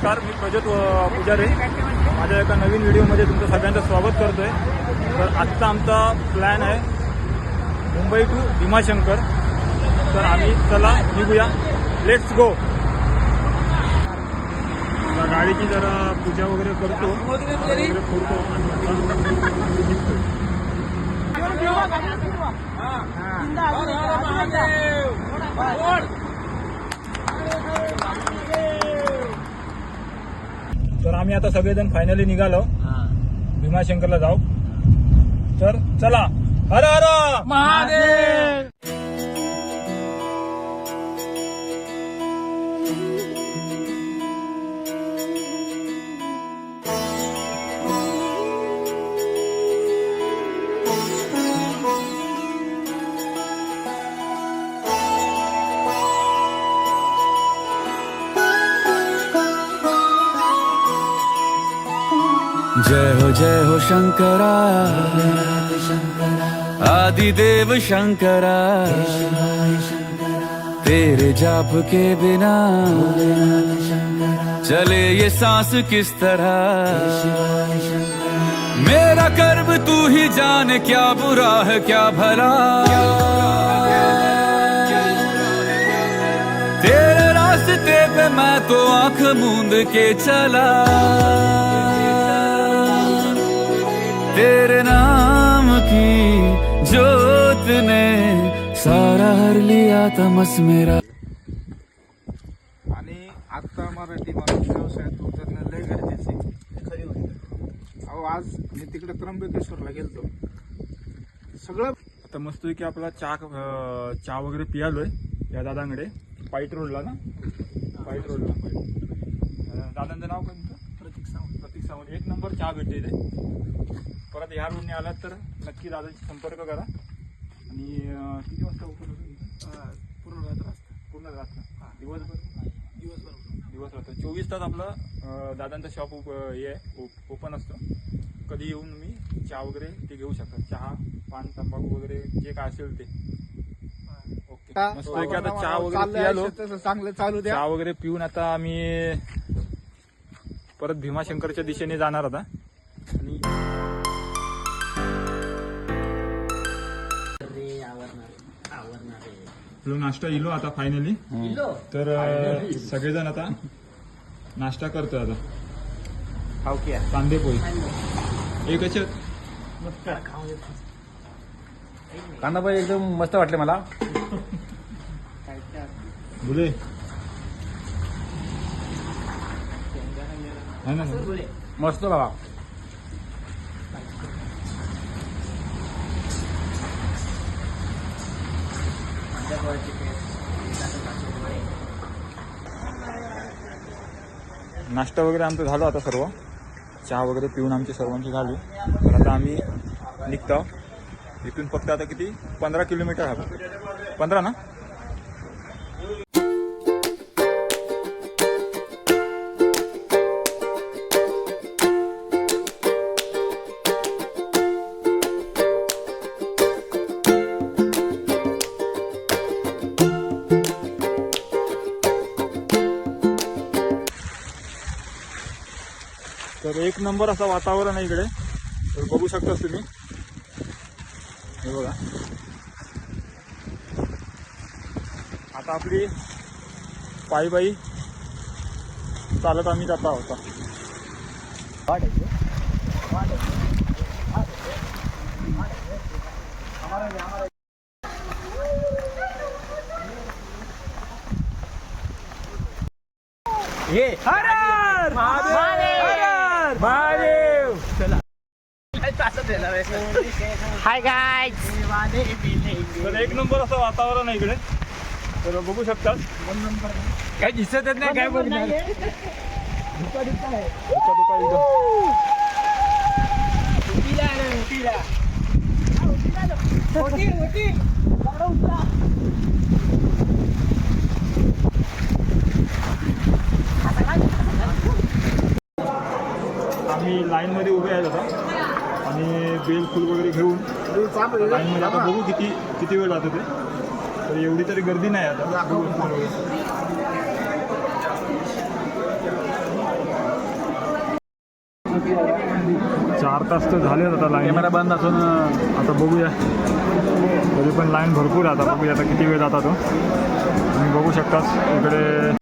नमस्कार, मी प्रज्योत पुजारी. माझ्या एका नवीन व्हिडिओमध्ये तुमचं सगळ्यांचं स्वागत करतोय. तर आजचा आमचा प्लॅन आहे मुंबई टू भीमाशंकर. तर आम्ही चला निघूया, लेट्स गो. गाडीची जरा पूजा वगैरे करतो, वगैरे फोडतो आणि निघतो. तर आम्ही आता सगळेजण फायनली निघालो भीमाशंकरला जाऊ. तर चला, हर हर महादेव. जय हो शंकरा, आदिदेव शंकरा. तेरे जाप के बिना चले ये सांस किस तरह. मेरा कर्म तू ही जाने, क्या बुरा है क्या भला. तेरे रास्ते पे मैं तो आंख मूंद के चला. तेरे नाम की ज्योत ने सारा हर लिया तमस मेरा. आणि आता मराठी माणूस व्यवसायात उतरणं लय गरजेचे खरी गोष्ट. अहो आज मी तिकडे त्र्यंबकेश्वरला गेलतो, सगळं आता मस्त की आपला चहा वगैरे पियालोय या दादांकडे, पाईट रोडला ना, पाईट रोडला. दादांचं नाव काय तुमचं? प्रतीक सावंत. एक नंबर चहा भेटते इथे. परत ह्या रोडने आलात तर नक्की दादांशी संपर्क करा. आणि किती वाजता ओपन होतं? पूर्ण रात्र दिवस राहतो. 24 तास आपलं दादांचं शॉप हे आहे, ओपन असतं. कधी येऊन तुम्ही चहा वगैरे ते घेऊ शकता. चहा, पान, तंबाखू वगैरे जे काय असेल ते. ओके, मस्त की आता चहा वगैरे पियालो, चांगलं चालू द्या. चहा वगैरे पिऊन आता आम्ही परत भीमाशंकरच्या दिशेने जाणार आता. आणि नाश्ता इलो आता फायनली. तर सगळेजण आता नाश्ता करतोय आता. कांदे पोळी एक असे कांदा बाई एकदम मस्त वाटले मला. बुले है ना, मस्त बाबा. नाश्ता वगैरे आमचं झालं आता सर्व. चहा वगैरे पिऊन आमची सर्वांची झाली. तर आता आम्ही निघतो इथून. फक्त आता किती 15 किलोमीटर आहे. 15 ना. तर एक नंबर असं वातावरण आहे इकडे. तर बघू शकता तुम्ही, हे बघा. आता आपली पायी चालत आम्ही जाता होता. Hi guys. तर एक नंबर असं वातावरण आहे इकडे. तर बघू शकतात. काय दिसत नाही, काय बोलणार. दुका एकदम. आम्ही लाईन मध्ये उभे आहेत आता आणि बेल फुल वगैरे घेऊन लाईन मध्ये. आता बघू किती वेळ जातो ते. तर एवढी तरी गर्दी नाही आता. 4 तास तर झाले आता लाईन कॅमेरा बंद असून आता बघूया तरी पण लाईन भरपूर आहे आता बघूया आता किती वेळ जाता तो तुम्ही बघू शकताच इकडे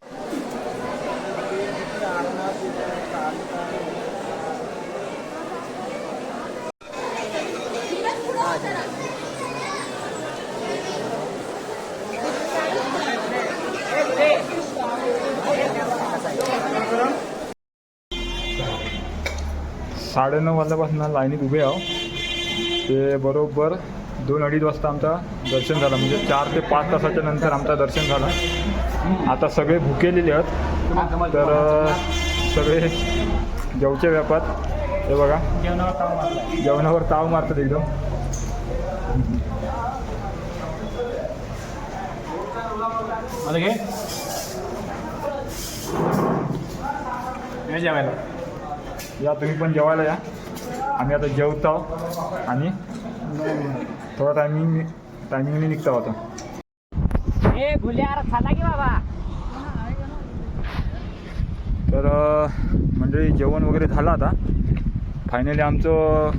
9:30 वाजल्यापासून लाईनीत उभे आहो ते बरोबर 2-2:30 वाजता आमचा दर्शन झालं म्हणजे 4 ते 5 तासाच्या नंतर आमचं दर्शन झालं. आता सगळे भुकेलेले आहेत तर सगळे जेवचे व्यापार हे बघा जेवणावर ताव मारतात एकदम. जेवायला या तुम्ही पण जेवायला या. आम्ही आता जेवतो आणि थोडा टायमिंगने निघतो आता. तर मंडळी जेवण वगैरे झालं आता फायनली आमचं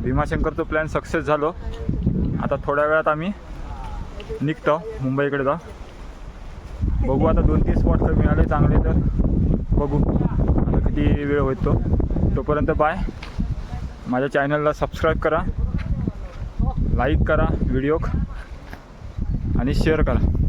भीमाशंकरचं प्लॅन सक्सेस झालो. आता थोड्या वेळात आम्ही निघतो मुंबईकडे जा. बघू आता 2-3 स्पॉट तर मिळाले चांगले तर बघू आता किती वेळ होतो. तोपर्यंत बाय. माझ्या चॅनलला सबस्क्राईब करा, लाईक करा व्हिडिओ आणि शेअर करा.